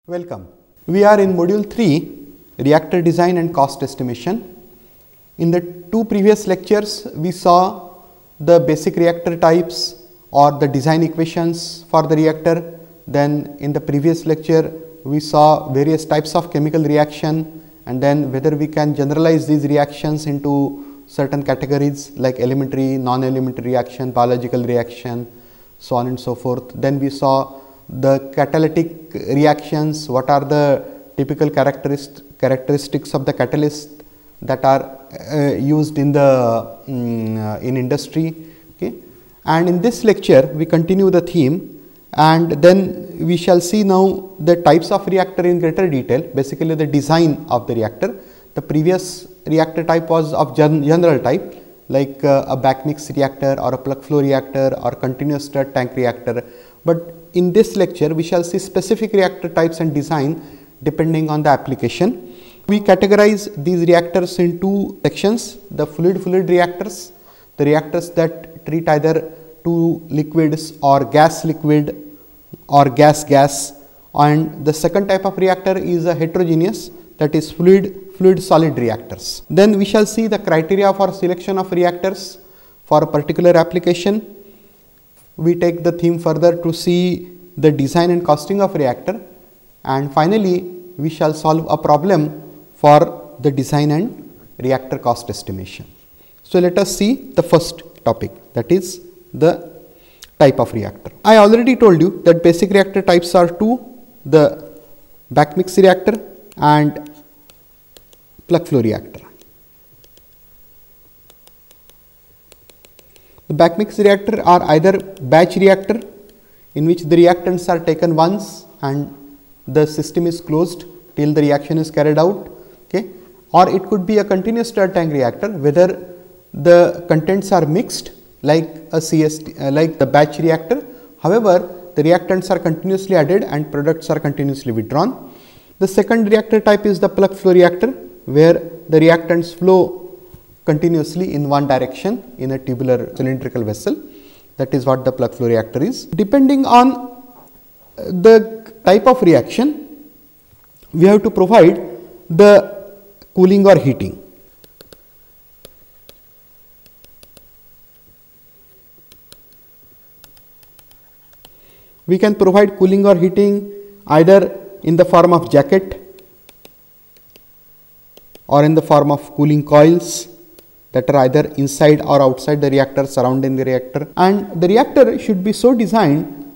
Welcome. We are in module 3, reactor design and cost estimation. In the two previous lectures, we saw the basic reactor types or the design equations for the reactor. Then in the previous lecture, we saw various types of chemical reaction and then whether we can generalize these reactions into certain categories like elementary, non-elementary reaction, biological reaction, so on and so forth. Then we saw the catalytic reactions, what are the typical characteristics of the catalyst that are used in the in industry. Okay. And in this lecture we continue the theme and then we shall see now the types of reactor in greater detail, basically the design of the reactor. The previous reactor type was of general type like a back mix reactor or a plug flow reactor or continuous stirred tank reactor, but in this lecture we shall see specific reactor types and design depending on the application. We categorize these reactors in two sections: the fluid reactors, the reactors that treat either two liquids or gas liquid or gas, and the second type of reactor is a heterogeneous, that is fluid solid reactors. Then we shall see the criteria for selection of reactors for a particular application. We take the theme further to see the design and costing of reactor, and finally we shall solve a problem for the design and reactor cost estimation. So let us see the first topic, that is the type of reactor. I already told you that basic reactor types are two: the back mix reactor and plug flow reactor. The back mix reactor are either batch reactor, in which the reactants are taken once and the system is closed till the reaction is carried out, okay, or it could be a continuous stirred tank reactor, whether the contents are mixed like a CST, like the batch reactor. However, the reactants are continuously added and products are continuously withdrawn. The second reactor type is the plug flow reactor, where the reactants flow continuously in one direction in a tubular cylindrical vessel. That is what the plug flow reactor is. Depending on the type of reaction, we have to provide the cooling or heating. We can provide cooling or heating either in the form of jacket or in the form of cooling coils that are either inside or outside the reactor, surrounding the reactor. And the reactor should be so designed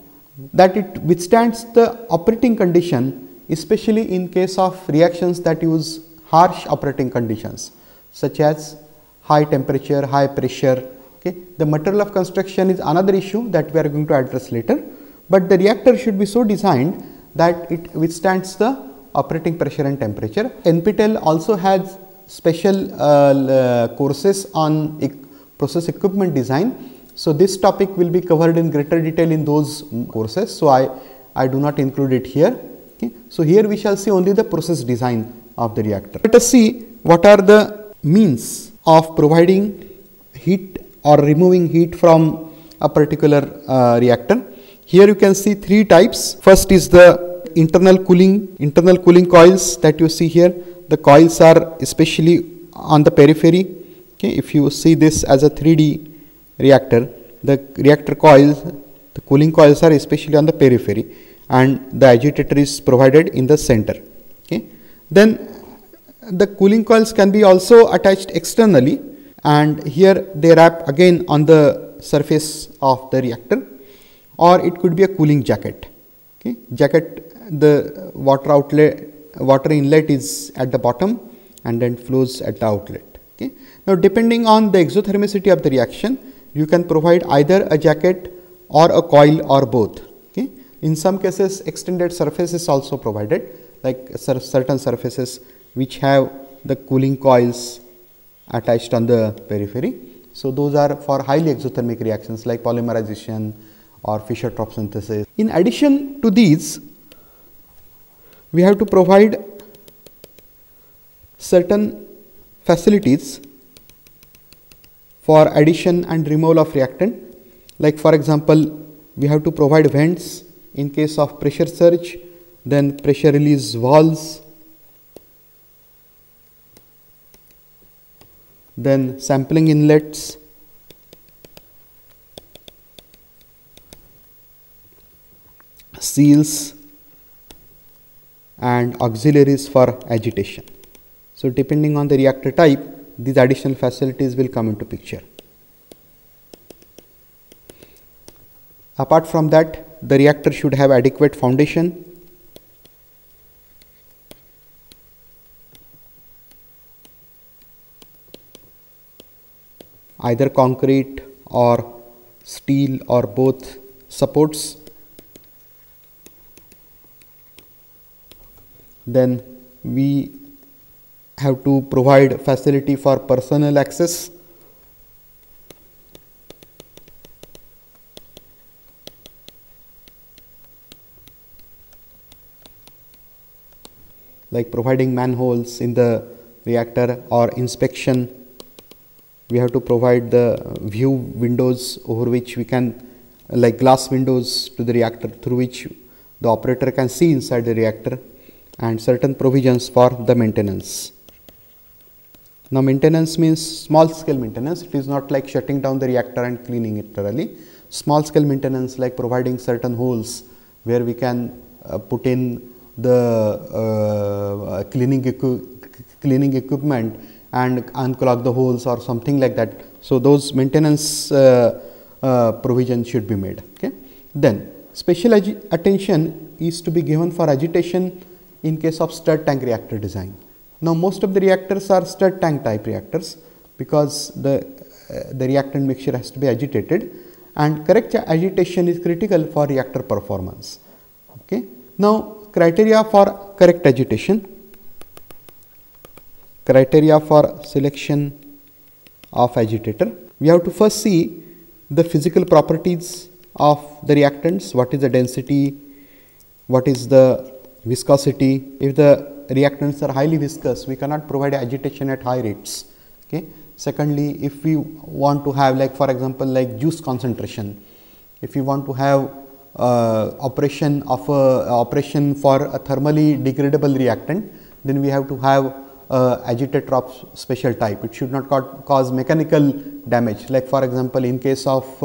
that it withstands the operating condition, especially in case of reactions that use harsh operating conditions such as high temperature, high pressure. Okay. The material of construction is another issue that we are going to address later, but the reactor should be so designed that it withstands the operating pressure and temperature. NPTEL also has special courses on process equipment design. So this topic will be covered in greater detail in those courses. So I do not include it here. Okay. So here we shall see only the process design of the reactor. Let us see what are the means of providing heat or removing heat from a particular reactor. Here you can see three types. First is the internal cooling coils that you see here. The coils are especially on the periphery. Okay. If you see this as a 3D reactor, the reactor coils, the cooling coils are especially on the periphery and the agitator is provided in the center. Okay. Then the cooling coils can be also attached externally, and here they wrap again on the surface of the reactor, or it could be a cooling jacket. Okay. The water inlet is at the bottom and then flows at the outlet. Okay. Now, depending on the exothermicity of the reaction, you can provide either a jacket or a coil or both. Okay. In some cases, extended surface is also provided, like certain surfaces which have the cooling coils attached on the periphery. So those are for highly exothermic reactions like polymerization or Fischer-Tropsch synthesis. In addition to these, we have to provide certain facilities for addition and removal of reactant. Like for example, we have to provide vents in case of pressure surge then pressure release valves, then sampling inlets, seals, and auxiliaries for agitation. So depending on the reactor type, these additional facilities will come into picture. Apart from that, the reactor should have adequate foundation, either concrete or steel or both supports. Then we have to provide facility for personal access. Like providing manholes in the reactor or inspection. We have to provide the view windows over which we can, like glass windows to the reactor through which the operator can see inside the reactor, and certain provisions for the maintenance. Now maintenance means small scale maintenance. It is not like shutting down the reactor and cleaning it thoroughly. Small scale maintenance like providing certain holes where we can put in the cleaning equipment and unclog the holes or something like that. So those maintenance provision should be made. Okay. Then special attention is to be given for agitation in case of stirred tank reactor design. Now most of the reactors are stirred tank type reactors because the reactant mixture has to be agitated, and correct agitation is critical for reactor performance. Okay. Now criteria for correct agitation. Criteria for selection of agitator. We have to first see the physical properties of the reactants. What is the density? What is the viscosity? If the reactants are highly viscous, we cannot provide agitation at high rates. Okay. Secondly, if we want to have, like for example, like juice concentration, if you want to have operation for a thermally degradable reactant, then we have to have agitator of special type. It should not cause mechanical damage. Like for example, in case of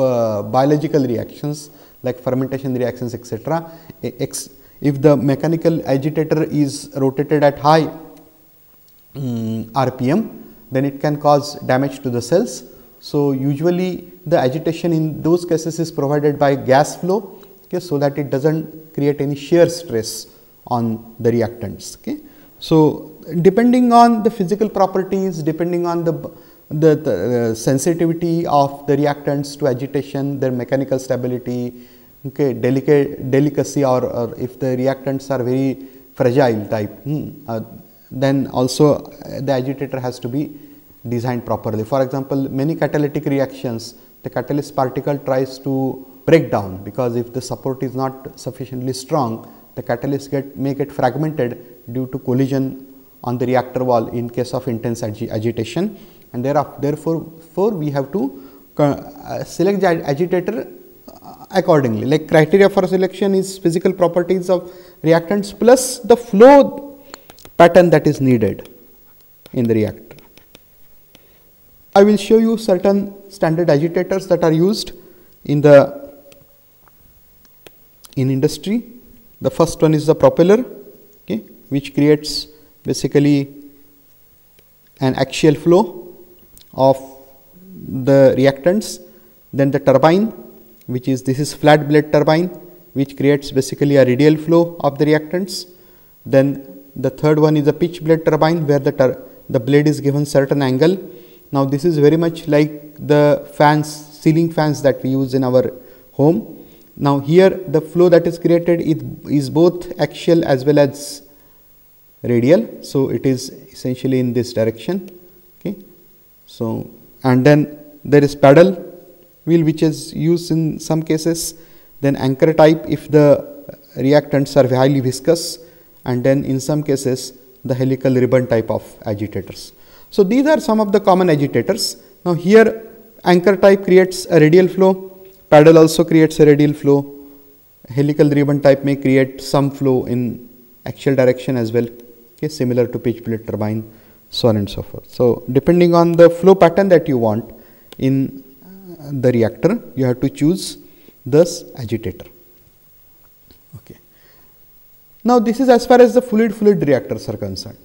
biological reactions like fermentation reactions, etc., if the mechanical agitator is rotated at high RPM, then it can cause damage to the cells. So usually the agitation in those cases is provided by gas flow, okay, so that it does not create any shear stress on the reactants. Okay. So depending on the physical properties, depending on the sensitivity of the reactants to agitation, their mechanical stability, okay, delicacy, or if the reactants are very fragile type, then also the agitator has to be designed properly. For example, many catalytic reactions, the catalyst particle tries to break down, because if the support is not sufficiently strong, the catalyst may get fragmented due to collision on the reactor wall in case of intense agitation, and therefore we have to select the agitator accordingly. Like criteria for selection is physical properties of reactants plus the flow pattern that is needed in the reactor. I will show you certain standard agitators that are used in industry. The first one is the propeller, okay, which creates basically an axial flow of the reactants. Then the turbine, which is flat blade turbine, which creates basically a radial flow of the reactants. Then the third one is a pitch blade turbine, where the blade is given certain angle. Now this is very much like the ceiling fans that we use in our home. Now here the flow that is created is both axial as well as radial, so it is essentially in this direction. Okay. So and then there is paddle wheel, which is used in some cases. Then anchor type if the reactants are highly viscous, and then in some cases the helical ribbon type of agitators. So these are some of the common agitators. Now here anchor type creates a radial flow, paddle also creates a radial flow, helical ribbon type may create some flow in axial direction as well, okay, similar to pitch blade turbine, so on and so forth. So depending on the flow pattern that you want in the reactor, you have to choose this agitator. Okay. Now this is as far as the fluid reactors are concerned.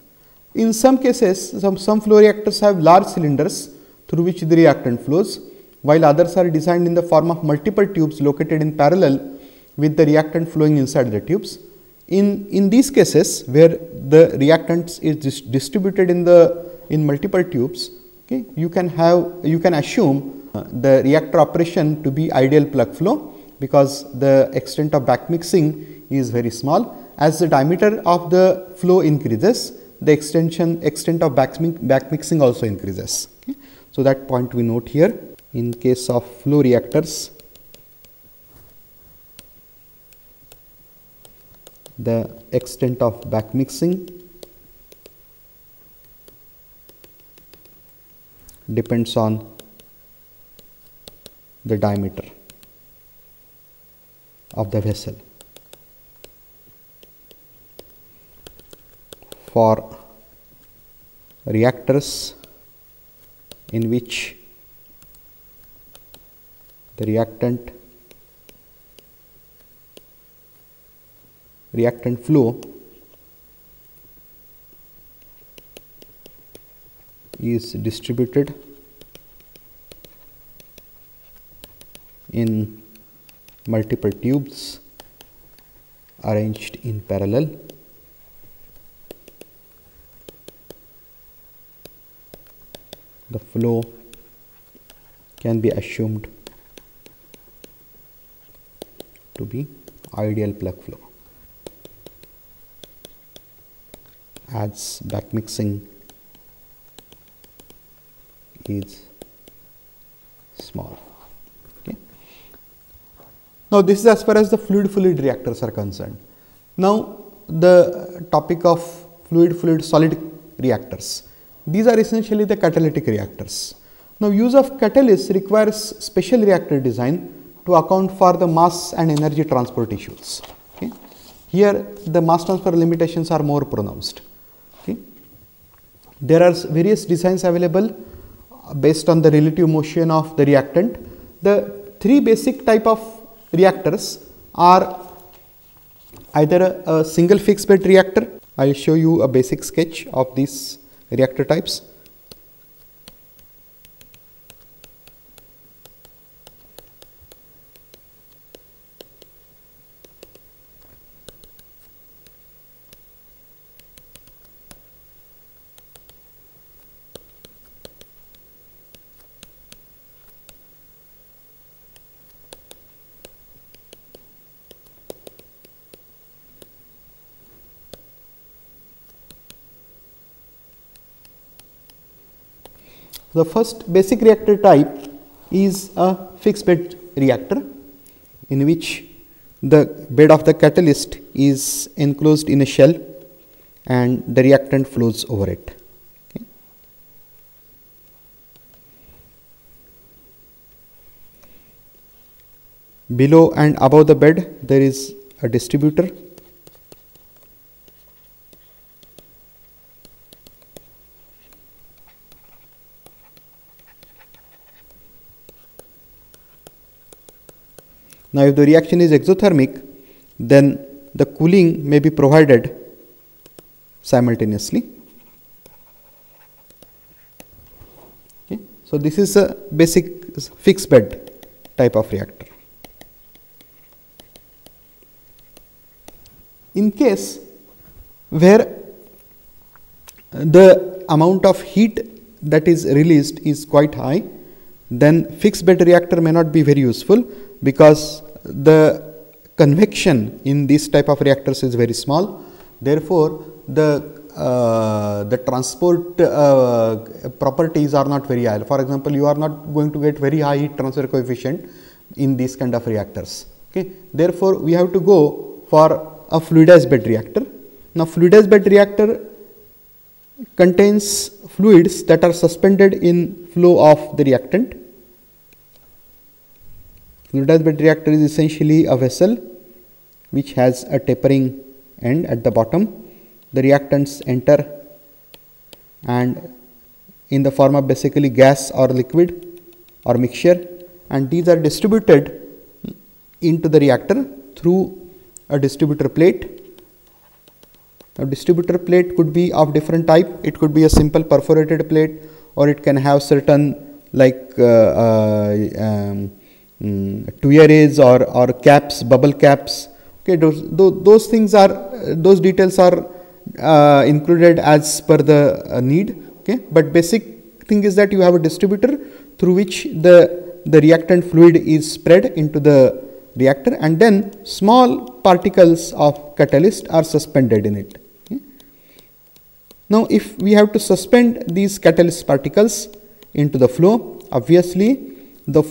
In some cases, some flow reactors have large cylinders through which the reactant flows, while others are designed in the form of multiple tubes located in parallel with the reactant flowing inside the tubes. In these cases where the reactants is distributed in multiple tubes, okay, you can assume the reactor operation to be ideal plug flow, because the extent of back mixing is very small. As the diameter of the flow increases, the extent of back mixing also increases. Okay. So that point we note here. In case of flow reactors, the extent of back mixing depends on the diameter of the vessel. For reactors in which the reactant flow is distributed in multiple tubes arranged in parallel, the flow can be assumed to be ideal plug flow, as back mixing is small. Okay. Now this is as far as the fluid reactors are concerned. Now the topic of fluid solid reactors. These are essentially the catalytic reactors. Now use of catalysts requires special reactor design to account for the mass and energy transport issues. Okay. Here the mass transfer limitations are more pronounced. Okay. There are various designs available based on the relative motion of the reactant. The three basic type of reactors are either a single fixed bed reactor. I will show you a basic sketch of these reactor types. The first basic reactor type is a fixed bed reactor, in which the bed of the catalyst is enclosed in a shell and the reactant flows over it. Okay. Below and above the bed there is a distributor. Now if the reaction is exothermic, then the cooling may be provided simultaneously. Okay. So this is a basic fixed bed type of reactor. In case where the amount of heat that is released is quite high, then fixed bed reactor may not be very useful, because the convection in this type of reactors is very small. Therefore, the transport properties are not very high. For example, you are not going to get very high heat transfer coefficient in these kind of reactors. Okay. Therefore, we have to go for a fluidized bed reactor. Now, fluidized bed reactor contains fluids that are suspended in flow of the reactant. Fluidized bed reactor is essentially a vessel which has a tapering end at the bottom. The reactants enter and in the form of basically gas or liquid or mixture, and these are distributed into the reactor through a distributor plate. A distributor plate could be of different type. It could be a simple perforated plate, or it can have certain like tuyeres or caps, bubble caps. Okay, those things are, those details are included as per the need. Okay, but basic thing is that you have a distributor through which the reactant fluid is spread into the reactor, and then small particles of catalyst are suspended in it. Okay. Now, if we have to suspend these catalyst particles into the flow, obviously the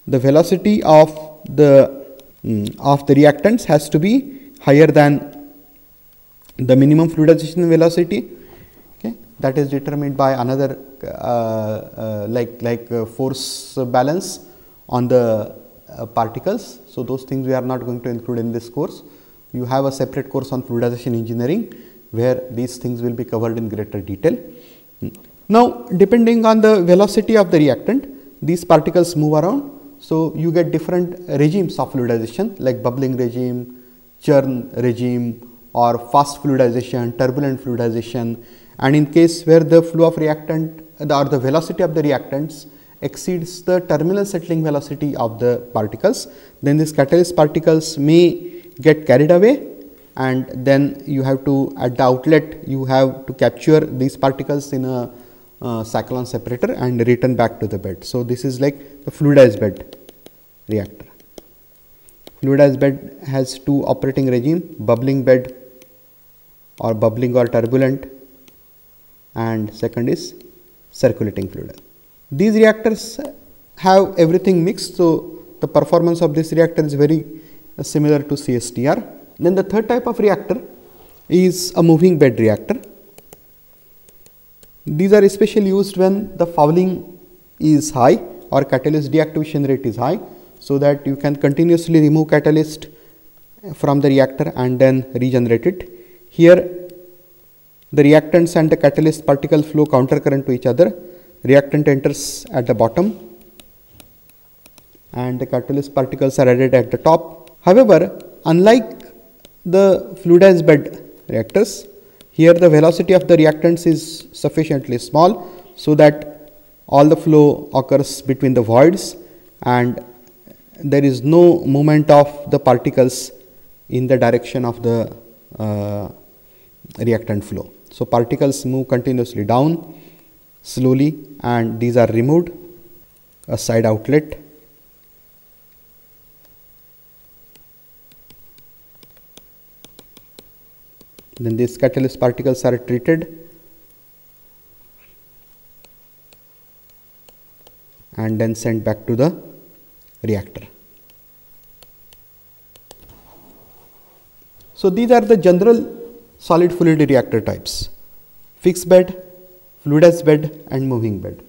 velocity of the reactants has to be higher than the minimum fluidization velocity. Okay, that is determined by another force balance on the particles. So, those things we are not going to include in this course. You have a separate course on fluidization engineering where these things will be covered in greater detail. Now, depending on the velocity of the reactant, these particles move around. So, you get different regimes of fluidization like bubbling regime, churn regime, or fast fluidization, turbulent fluidization, and in case where the flow of reactant or the velocity of the reactants exceeds the terminal settling velocity of the particles, then these catalyst particles may get carried away, and then you have to, at the outlet, you have to capture these particles in a cyclone separator and return back to the bed. So, this is like the fluidized bed reactor. Fluidized bed has two operating regime, bubbling bed or bubbling or turbulent, and second is circulating fluid. These reactors have everything mixed, so the performance of this reactor is very similar to CSTR. Then the third type of reactor is a moving bed reactor. These are especially used when the fouling is high or catalyst deactivation rate is high, so that you can continuously remove catalyst from the reactor and then regenerate it. Here the reactants and the catalyst particle flow counter current to each other. Reactant enters at the bottom and the catalyst particles are added at the top. However, unlike the fluidized bed reactors, here the velocity of the reactants is sufficiently small, so that all the flow occurs between the voids and there is no movement of the particles in the direction of the reactant flow. So, particles move continuously down slowly, and these are removed, a side outlet. Then these catalyst particles are treated and then sent back to the reactor. So, these are the general solid fluid reactor types: fixed bed, fluidized bed and moving bed.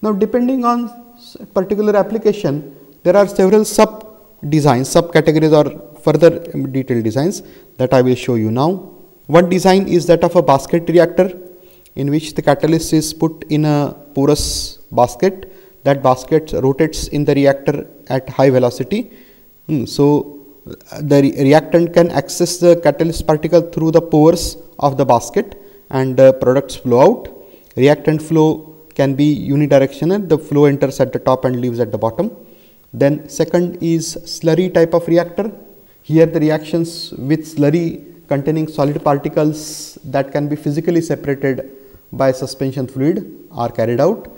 Now, depending on particular application, there are several sub designs, sub categories or further detailed designs that I will show you now. One design is that of a basket reactor, in which the catalyst is put in a porous basket. That basket rotates in the reactor at high velocity. So, the reactant can access the catalyst particle through the pores of the basket and the products flow out. Reactant flow can be unidirectional, the flow enters at the top and leaves at the bottom. Then second is slurry type of reactor. Here the reactions with slurry containing solid particles that can be physically separated by suspension fluid are carried out.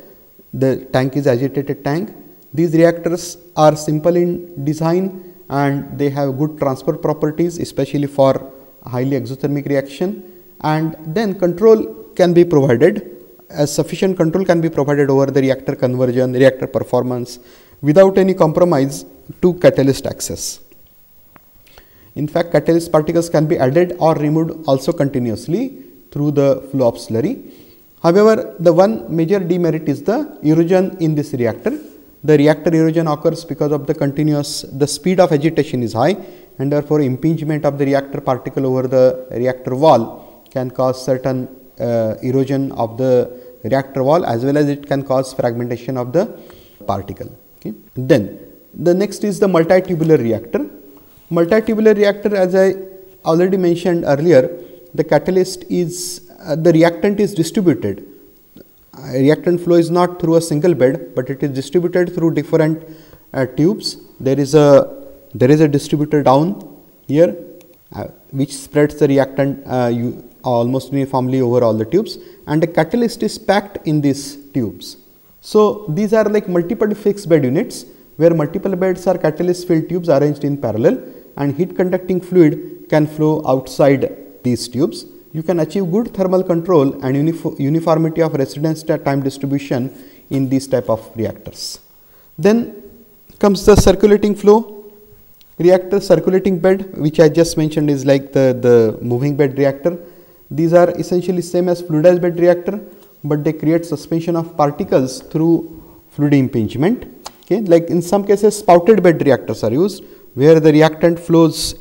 The tank is agitated tank. These reactors are simple in design and they have good transport properties, especially for highly exothermic reaction, and then control can be provided, as sufficient control can be provided over the reactor conversion, reactor performance without any compromise to catalyst access. In fact, catalyst particles can be added or removed also continuously through the flow of slurry. However, the one major demerit is the erosion in this reactor. The reactor erosion occurs because of the speed of agitation is high, and therefore impingement of the reactor particle over the reactor wall can cause certain erosion of the reactor wall, as well as it can cause fragmentation of the particle. Okay. Then the next is the multitubular reactor. Multitubular reactor, as I already mentioned earlier, the catalyst is the reactant is distributed. Reactant flow is not through a single bed, but it is distributed through different tubes. There is a distributor down here which spreads the reactant almost uniformly over all the tubes, and the catalyst is packed in these tubes. So these are like multiple fixed bed units where multiple beds or catalyst filled tubes arranged in parallel, and heat conducting fluid can flow outside these tubes. You can achieve good thermal control and uniformity of residence time distribution in these type of reactors. Then comes the circulating flow reactor. Circulating bed, which I just mentioned, is like the moving bed reactor. These are essentially same as fluidized bed reactor, but they create suspension of particles through fluid impingement. Okay. Like in some cases spouted bed reactors are used, where the reactant flows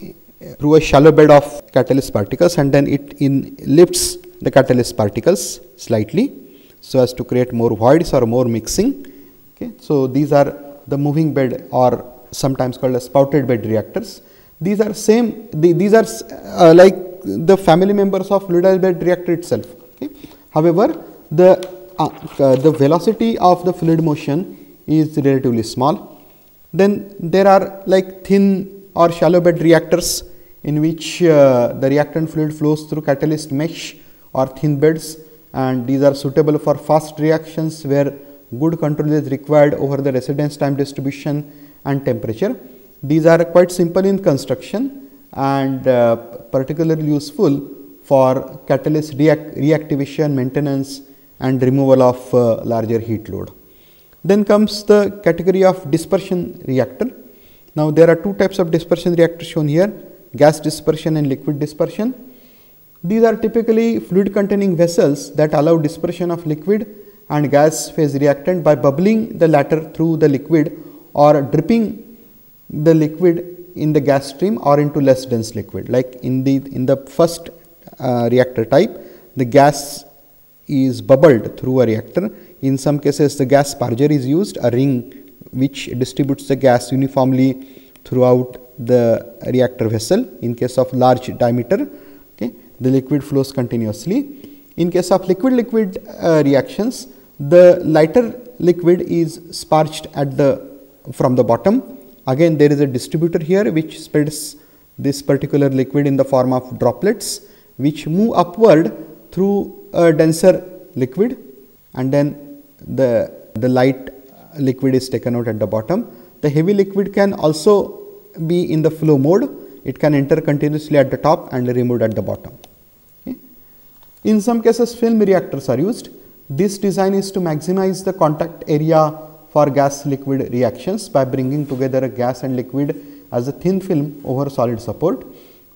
through a shallow bed of catalyst particles, and then it lifts the catalyst particles slightly so as to create more voids or more mixing. Okay. So these are the moving bed, or sometimes called as spouted bed reactors. These are same, these are like the family members of fluidized bed reactor itself. Okay. However, the velocity of the fluid motion is relatively small. Then there are like thin or shallow bed reactors in which the reactant fluid flows through catalyst mesh or thin beds, and these are suitable for fast reactions where good control is required over the residence time distribution and temperature. These are quite simple in construction and particularly useful for catalyst reactivation, maintenance and removal of larger heat load. Then comes the category of dispersion reactor. Now there are two types of dispersion reactors shown here: gas dispersion and liquid dispersion. These are typically fluid containing vessels that allow dispersion of liquid and gas phase reactant by bubbling the latter through the liquid or dripping the liquid in the gas stream or into less dense liquid. Like in the first reactor type, the gas is bubbled through a reactor. In some cases the gas sparger is used, a ring which distributes the gas uniformly throughout the reactor vessel. In case of large diameter, okay, the liquid flows continuously. In case of liquid-liquid reactions, the lighter liquid is sparged from the bottom. Again, there is a distributor here which spreads this particular liquid in the form of droplets which move upward through a denser liquid, and then the light liquid is taken out at the bottom. The heavy liquid can also be in the flow mode. It can enter continuously at the top and removed at the bottom. Okay. In some cases, film reactors are used. This design is to maximize the contact area for gas liquid reactions by bringing together a gas and liquid as a thin film over solid support.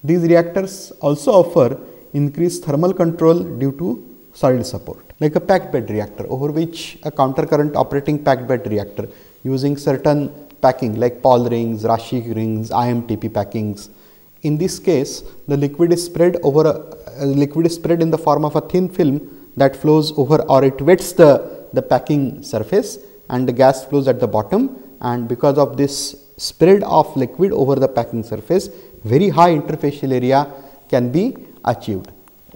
These reactors also offer increased thermal control due to solid support, like a packed bed reactor, over which a counter current operating packed bed reactor using certain packing like Paul rings, Raschig rings, IMTP packings. In this case, the liquid is spread in the form of a thin film that flows over, or it wets the packing surface, and the gas flows at the bottom, and because of this spread of liquid over the packing surface, very high interfacial area can be achieved.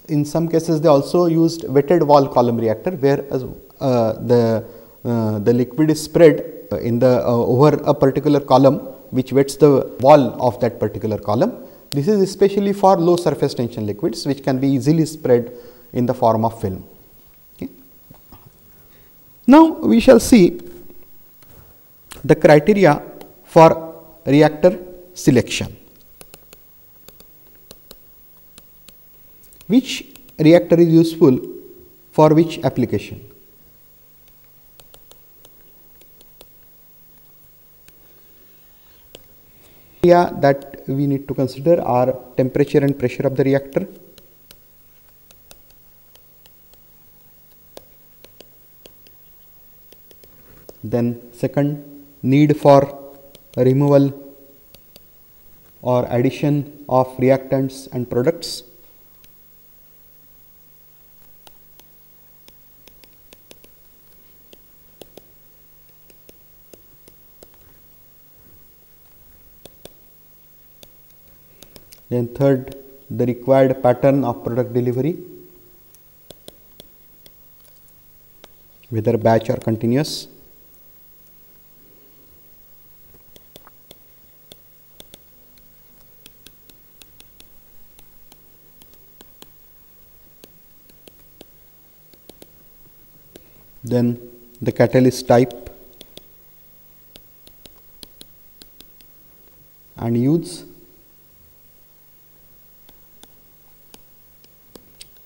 In some cases, they also used wetted wall column reactor, where the liquid is spread over a particular column which wets the wall of that particular column. This is especially for low surface tension liquids which can be easily spread in the form of film. Okay. Now we shall see the criteria for reactor selection. Which reactor is useful for which application? Criteria that we need to consider are temperature and pressure of the reactor, then second, need for removal or addition of reactants and products. Then third, the required pattern of product delivery, whether batch or continuous. Then the catalyst type and use,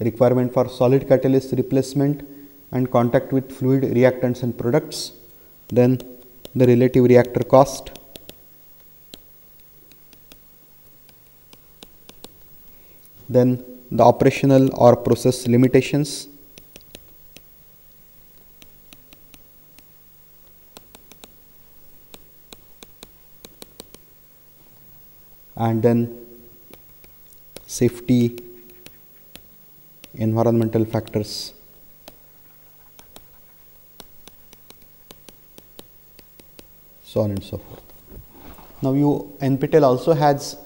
requirement for solid catalyst replacement and contact with fluid reactants and products, then the relative reactor cost, then the operational or process limitations, and then safety, environmental factors. So on and so forth. Now NPTEL also has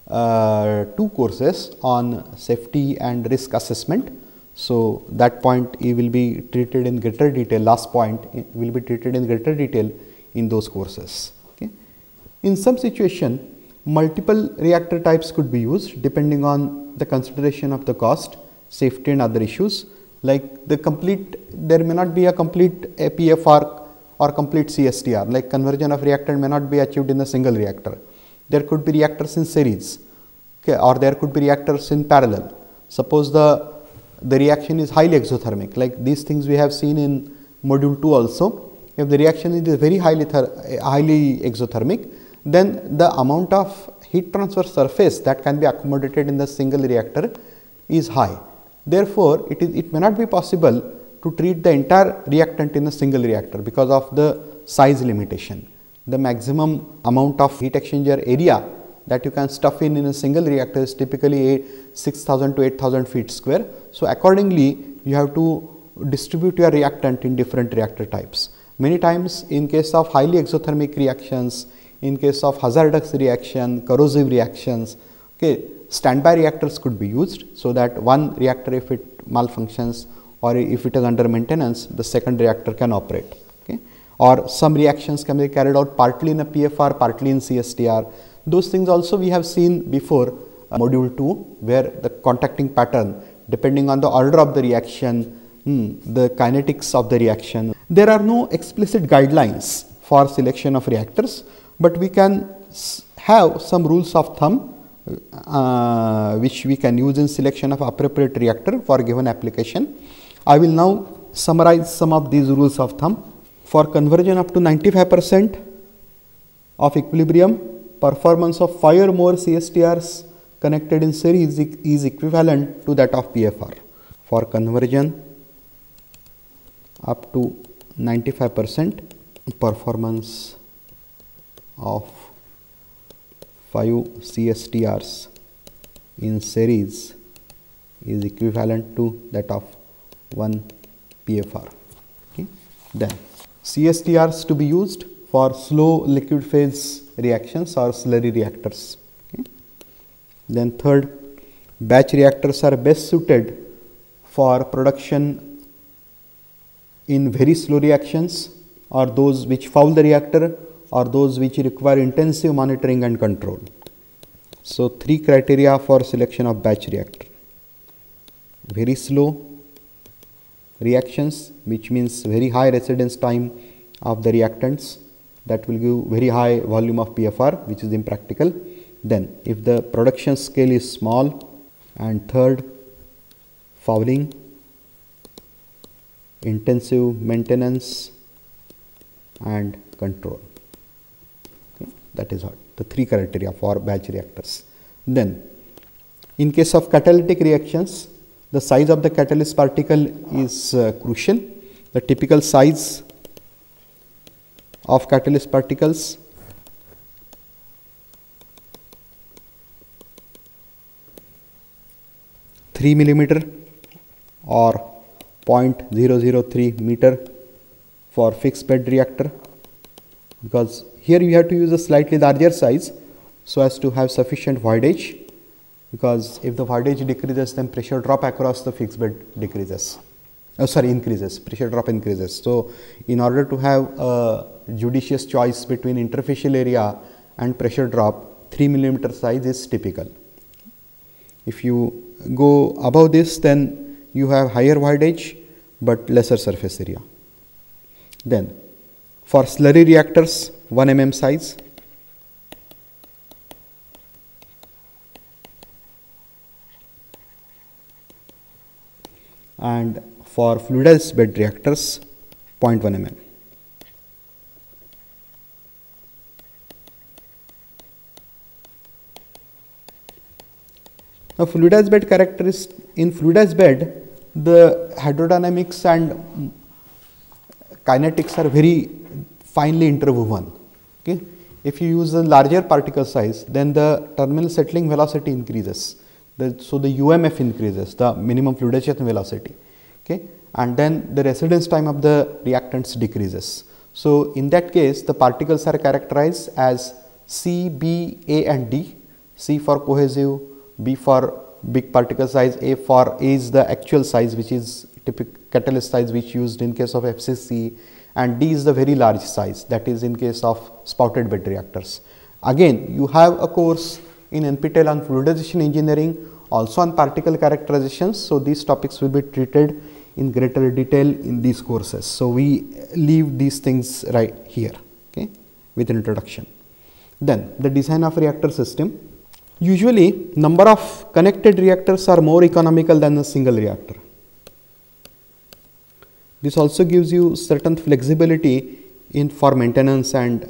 2 courses on safety and risk assessment. So that point will be treated in greater detail, last point will be treated in greater detail in those courses. Okay. In some situation, multiple reactor types could be used depending on the consideration of the cost, safety and other issues, like there may not be a complete PFR or complete CSTR, like conversion of reactant may not be achieved in a single reactor. There could be reactors in series, okay, or there could be reactors in parallel. Suppose the reaction is highly exothermic, like these things we have seen in module 2 also. If the reaction is very highly exothermic, then the amount of heat transfer surface that can be accommodated in the single reactor is high. Therefore, it may not be possible to treat the entire reactant in a single reactor because of the size limitation. The maximum amount of heat exchanger area that you can stuff in a single reactor is typically 6,000 to 8,000 feet square. So accordingly, you have to distribute your reactant in different reactor types. Many times in case of highly exothermic reactions, in case of hazardous reaction, corrosive reactions, okay, standby reactors could be used, so that one reactor, if it malfunctions or if it is under maintenance, the second reactor can operate. Okay. Or some reactions can be carried out partly in a PFR, partly in CSTR. Those things also we have seen before module 2, where the contacting pattern, depending on the order of the reaction, the kinetics of the reaction. There are no explicit guidelines for selection of reactors, but we can have some rules of thumb which we can use in selection of appropriate reactor for given application. I will now summarize some of these rules of thumb. For conversion up to 95% of equilibrium, performance of 5 or more CSTRs connected in series is equivalent to that of PFR. For conversion up to 95%, performance of 5 CSTRs in series is equivalent to that of 1 PFR. Okay. Then CSTRs to be used for slow liquid phase reactions or slurry reactors. Okay. Then third, batch reactors are best suited for production in very slow reactions, or those which foul the reactor, or those which require intensive monitoring and control. So 3 criteria for selection of batch reactor: very slow reactions, which means very high residence time of the reactants, that will give very high volume of PFR, which is impractical. Then if the production scale is small, and third, fouling, intensive maintenance and control. Okay. That is what the 3 criteria for batch reactors. Then in case of catalytic reactions, the size of the catalyst particle is crucial. The typical size of catalyst particles 3 millimeter or 0.003 meter for fixed bed reactor, because here you have to use a slightly larger size so as to have sufficient voidage, because if the voidage decreases, then pressure drop across the fixed bed decreases. Increases, pressure drop increases. So in order to have a judicious choice between interfacial area and pressure drop, 3 millimeter size is typical. If you go above this, then you have higher voidage but lesser surface area. Then for slurry reactors, 1 mm size. And for fluidized bed reactors, 0.1 mm. Now, fluidized bed characteristics, in fluidized bed, the hydrodynamics and kinetics are very finely interwoven. Okay? If you use a larger particle size, then the terminal settling velocity increases. So the UMF increases, the minimum fluidization velocity. Okay? And then the residence time of the reactants decreases. So in that case, the particles are characterized as C, B, A and D. C for cohesive, B for big particle size, A is the actual size, which is typical catalyst size which used in case of FCC, and D is the very large size, that is in case of spouted bed reactors. Again, you have a course in NPTEL on fluidization engineering, also on particle characterizations. So these topics will be treated in greater detail in these courses. So we leave these things right here, okay, with introduction. Then the design of reactor system. Usually number of connected reactors are more economical than a single reactor. This also gives you certain flexibility in for maintenance and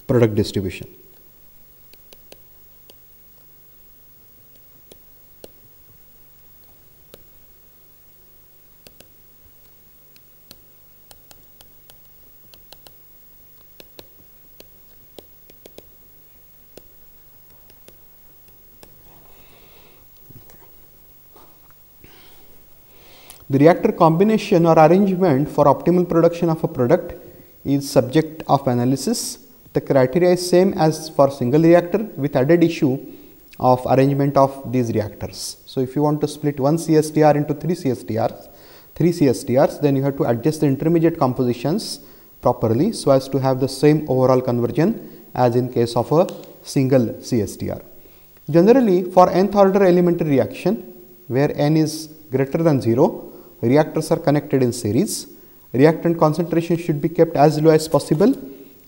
product distribution. The reactor combination or arrangement for optimal production of a product is subject of analysis. The criteria is same as for single reactor with added issue of arrangement of these reactors. So if you want to split one CSTR into three CSTRs, then you have to adjust the intermediate compositions properly so as to have the same overall conversion as in case of a single CSTR. Generally, for nth order elementary reaction, where n is greater than 0, reactors are connected in series. Reactant concentration should be kept as low as possible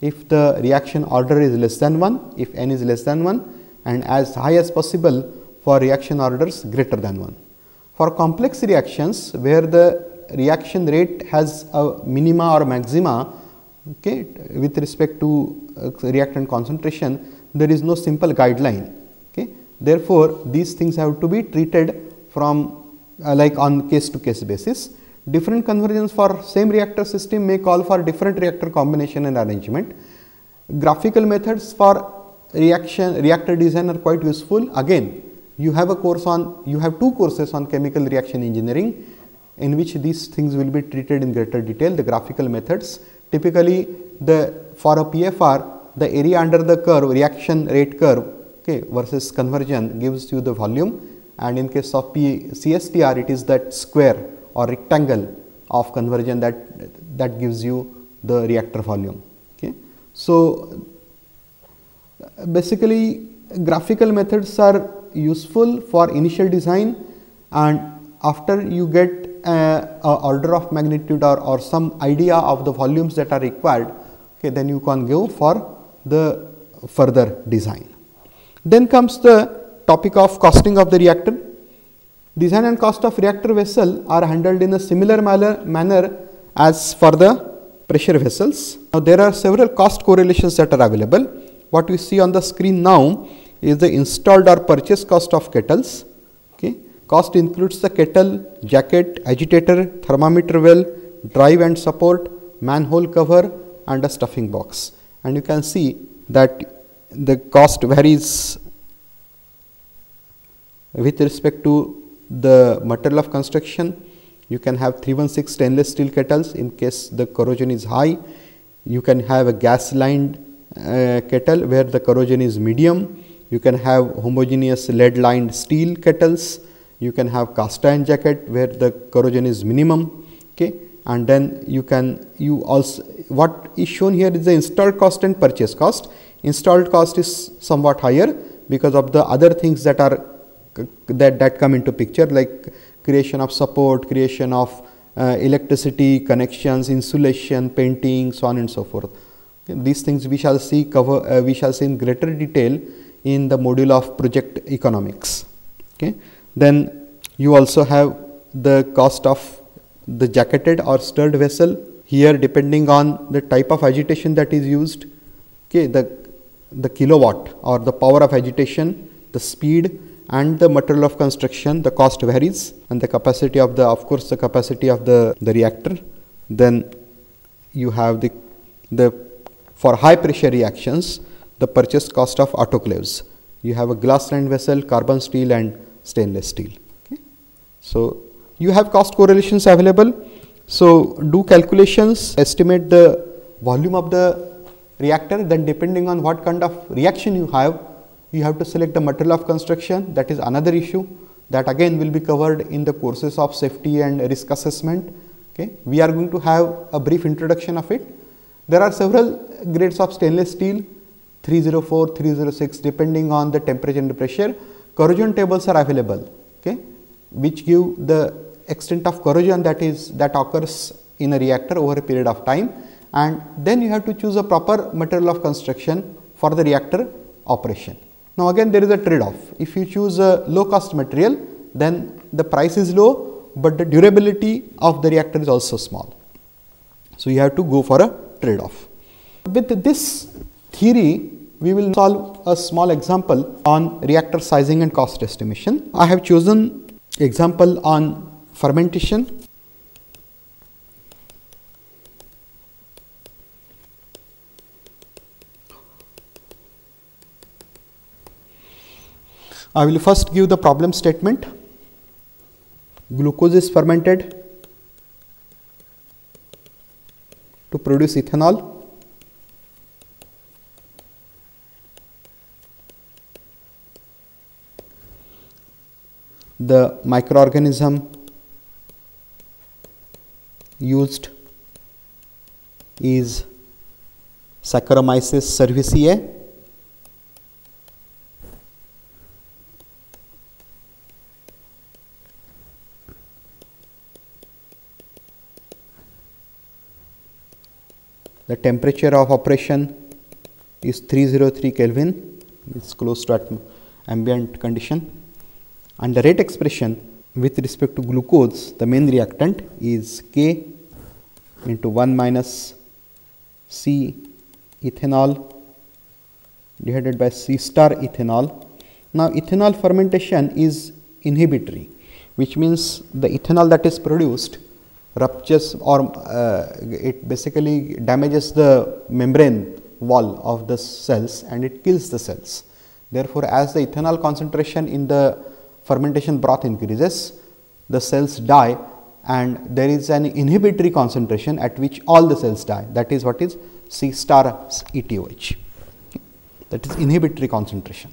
if the reaction order is less than 1, if n is less than 1, and as high as possible for reaction orders greater than 1. For complex reactions where the reaction rate has a minima or maxima, okay, with respect to reactant concentration, there is no simple guideline. Okay. Therefore, these things have to be treated from like on case to case basis. Different conversions for same reactor system may call for different reactor combination and arrangement. Graphical methods for reactor design are quite useful. Again, you have two courses on chemical reaction engineering in which these things will be treated in greater detail. The graphical methods, typically for a PFR, the area under the curve, reaction rate curve, okay, versus conversion gives you the volume, and in case of CSTR, it is that square or rectangle of conversion that gives you the reactor volume. Okay. So basically graphical methods are useful for initial design, and after you get a order of magnitude or some idea of the volumes that are required, okay, then you can go for the further design. Then comes the topic of costing of the reactor. Design and cost of reactor vessel are handled in a similar manner as for the pressure vessels. Now there are several cost correlations that are available. What we see on the screen now is the installed or purchase cost of kettles. Okay. Cost includes the kettle, jacket, agitator, thermometer well, drive and support, manhole cover and a stuffing box. And you can see that the cost varies with respect to the material of construction, you can have 316 stainless steel kettles in case the corrosion is high. You can have a gas lined kettle where the corrosion is medium. You can have homogeneous lead lined steel kettles. You can have cast iron jacket where the corrosion is minimum. Okay. And then you also, what is shown here is the installed cost and purchase cost. Installed cost is somewhat higher because of the other things that are that come into picture, like creation of support, creation of electricity connections, insulation, painting, so on and so forth. Okay. These things we shall see we shall see in greater detail in the module of project economics. Okay. Then you also have the cost of the jacketed or stirred vessel. Here, depending on the type of agitation that is used, okay, the kilowatt or the power of agitation, the speed and the material of construction, the cost varies, and the capacity of the capacity of the reactor. Then you have the for high pressure reactions, the purchase cost of autoclaves. You have a glass lined vessel, carbon steel and stainless steel. Okay. So you have cost correlations available. So do calculations, estimate the volume of the reactor. Then depending on what kind of reaction you have to select the material of construction. That is another issue that again will be covered in the courses of safety and risk assessment. Okay. We are going to have a brief introduction of it. There are several grades of stainless steel, 304, 306, depending on the temperature and the pressure. Corrosion tables are available, okay, which give the extent of corrosion that occurs in a reactor over a period of time, and then you have to choose a proper material of construction for the reactor operation. Now again there is a trade off. If you choose a low cost material, then the price is low, but the durability of the reactor is also small. So you have to go for a trade off. With this theory, we will solve a small example on reactor sizing and cost estimation. I have chosen example on fermentation. I will first give the problem statement. Glucose is fermented to produce ethanol. The microorganism used is Saccharomyces cerevisiae. The temperature of operation is 303 Kelvin, it's close to ambient condition, and the rate expression with respect to glucose, the main reactant, is K into 1 minus C ethanol divided by C star ethanol. Now ethanol fermentation is inhibitory, which means the ethanol that is produced ruptures or it basically damages the membrane wall of the cells and it kills the cells. Therefore, as the ethanol concentration in the fermentation broth increases, the cells die and there is an inhibitory concentration at which all the cells die. That is what is C star ETOH. That is inhibitory concentration.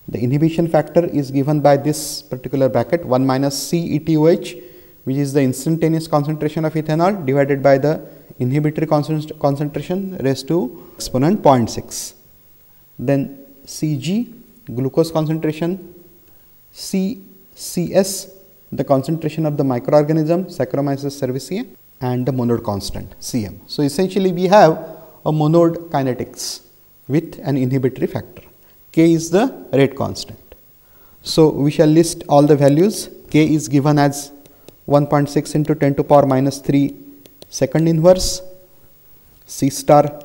The inhibition factor is given by this particular bracket 1 minus C ETOH, which is the instantaneous concentration of ethanol divided by the inhibitory concentration raised to exponent 0.6. Then Cg, glucose concentration, Cs, the concentration of the microorganism Saccharomyces cerevisiae, and the monod constant Cm. So essentially we have a monod kinetics with an inhibitory factor. K is the rate constant. So we shall list all the values. K is given as 1.6 into 10 to power minus 3 second inverse. C star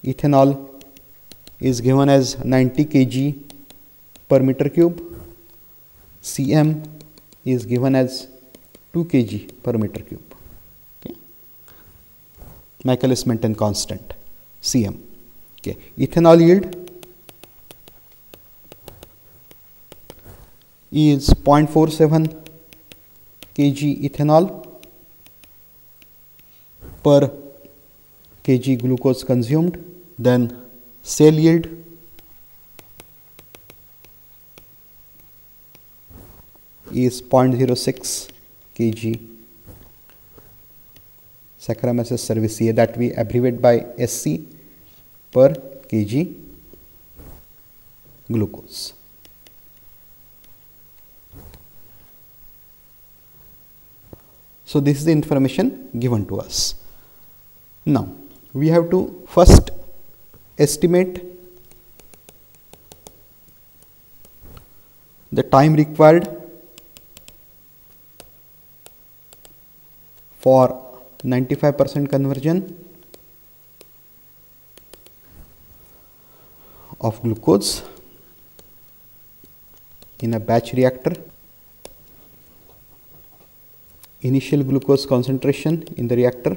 ethanol is given as 90 kg per meter cube. Cm is given as 2 kg per meter cube. Okay. Michaelis-Menten constant Cm. Okay. Ethanol yield is 0.47 kg ethanol per kg glucose consumed. Then cell yield is 0.06 kg Saccharomyces cerevisiae, that we abbreviate by SC, per kg glucose. So this is the information given to us. Now we have to first estimate the time required for 95% conversion of glucose in a batch reactor. Initial glucose concentration in the reactor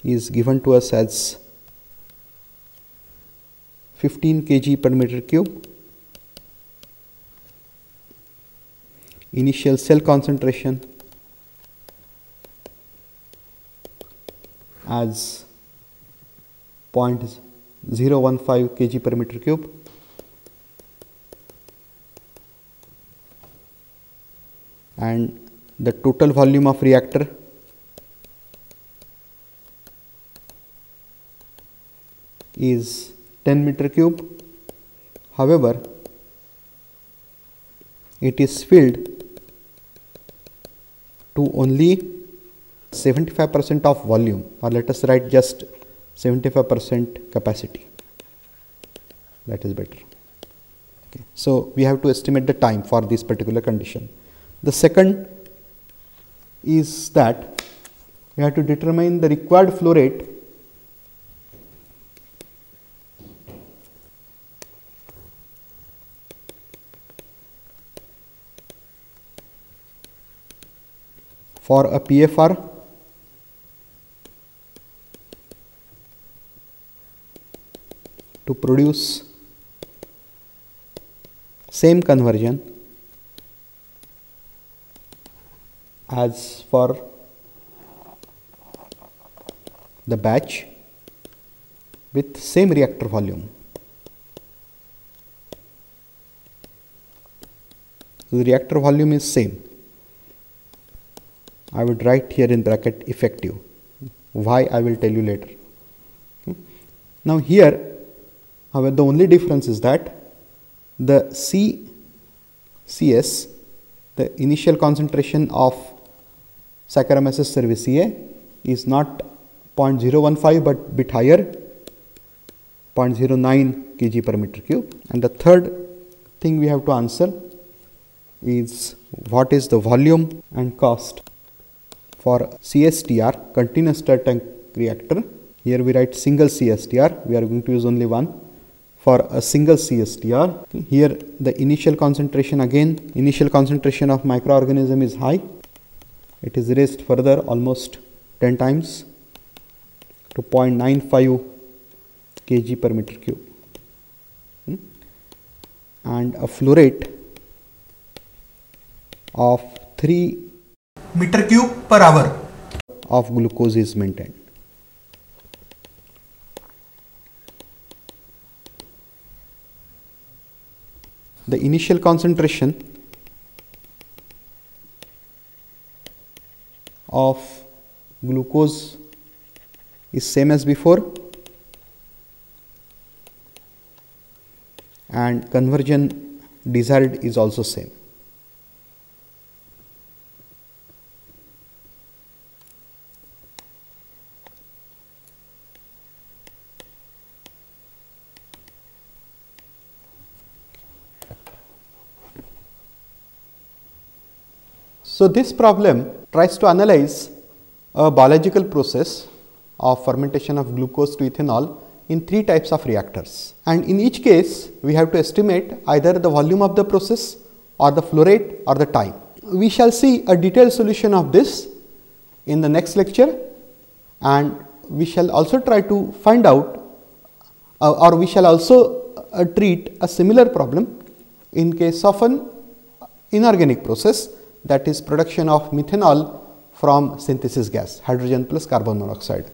is given to us as 15 kg per meter cube. Initial cell concentration as 0.015 kg per meter cube. And the total volume of reactor is 10 meter cube. However, it is filled to only 75% of volume, or let us write just 75% capacity. That is better. Okay. So we have to estimate the time for this particular condition. The second is that we have to determine the required flow rate for a PFR to produce same conversion as for the batch with same reactor volume. So the reactor volume is same. I would write here in bracket effective. Why, I will tell you later. Okay. Now here, however, the only difference is that the CS, the initial concentration of Saccharomyces cerevisiae, is not 0.015 but bit higher, 0.09 kg per meter cube. And the third thing we have to answer is what is the volume and cost for CSTR, continuous stir tank reactor. Here we write single CSTR, we are going to use only one for a single CSTR. Okay. Here the initial concentration, again initial concentration of microorganism is high. It is raised further almost 10 times to 0.95 kg per meter cube. And a flow rate of 3 meter cube per hour of glucose is maintained. The initial concentration of glucose is same as before, and conversion desired is also same. So this problem tries to analyze a biological process of fermentation of glucose to ethanol in 3 types of reactors, and in each case we have to estimate either the volume of the process or the flow rate or the time. We shall see a detailed solution of this in the next lecture, and we shall also try to find out or we shall also treat a similar problem in case of an inorganic process, that is production of methanol from synthesis gas, hydrogen plus carbon monoxide.